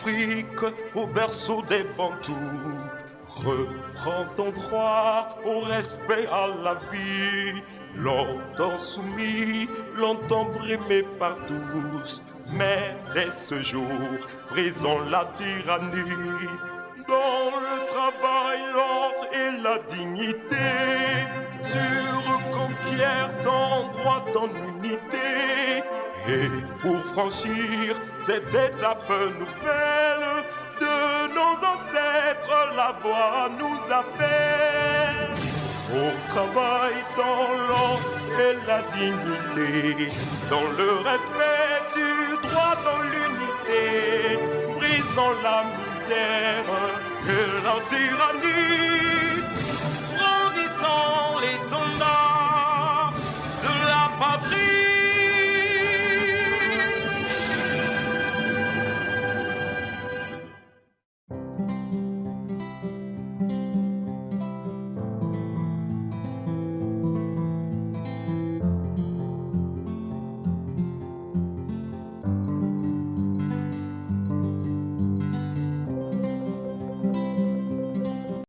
Afrique, au berceau des Bantous. Reprends ton droit au respect à la vie. Longtemps soumis, longtemps brimé par tous. Mais dès ce jour, brisons la tyrannie. Dans le travail, l'ordre et la dignité, tu reconquiers ton droit, ton unité. Et pour franchir cette étape nouvelle de nos ancêtres, la voix nous appelle. Au travail, dans l'ordre et la dignité, dans le respect du droit, dans l'unité, brisons la misère et la tyrannie.